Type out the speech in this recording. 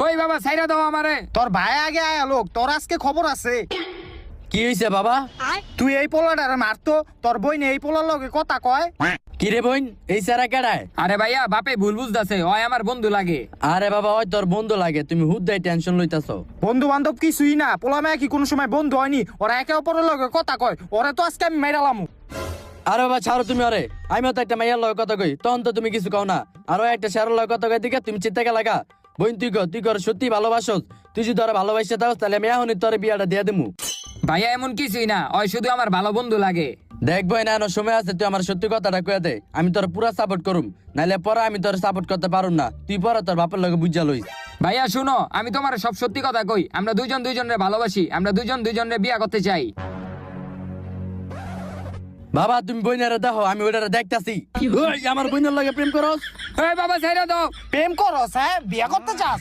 ওই বাবা সাইরা দাও আমারে। তোর ভাই আগে আয়া লোক, তোর আজকে খবর আছে। কি হইছে বাবা? তুই এই পোলাটারে মারতো, তোর বই এই পোলার লগে কথা কয়। কি রে বোন, এই সারা কেডায়? আরে ভাইয়া বাপে ভুল বুঝতাছে, ওই আমার বন্ধু লাগে। আরে বাবা, ওই তোর বন্ধু লাগে, তুমি হুদ্দাই টেনশন লইতাছো। বন্ধু বান্ধব কিছুই না, পোলা মেয়ে কি কোনো সময় বন্ধু হয়নি? ওরা একে অপরের লগে কথা কয়, ওরে তো আজকে আমি মেরালাম। আরে বাবা ছাড়ো তুমি, আরে আমিও তো একটা মাইয়ার লগে কথা কই, তখন তো তুমি কিছু কও না। আরো একটা শেয়ারের লগে কথা কই দিকে তুমি চিন্তা কে লাগা? বোন তুই কর সত্যি ভালোবাসস? তুই যদি ওরা ভালোবাসতে দাও তাহলে আমি এখনই তোর বিয়াটা দিয়ে দেবো। ভাইয়া এমন কিছুই না, ওই শুধু আমার ভালো বন্ধু লাগে। দেখবো না, এনো সময় আছে, তুই আমার সত্যি কথাটা কয়ে দে, আমি তোর পুরা সাপোর্ট করুম, নাইলে পরে আমি তোর সাপোর্ট করতে পারুম না। তুই পরে তোর বাপের লগে বুঝা লইস। ভাইয়া শুনো, আমি তোমার সব সত্যি কথা কই, আমরা দুইজন দুইজনের ভালোবাসি, আমরা দুইজন দুইজনের বিয়া করতে চাই। বাবা তুমি বইনারে দেখো, আমি ওইটারে দেখতাছি। ওই, আমার বইনের লগে প্রেম করস? এই বাবা সাইরা দাও। প্রেম করস? হ্যাঁ, বিয়া করতে চাস?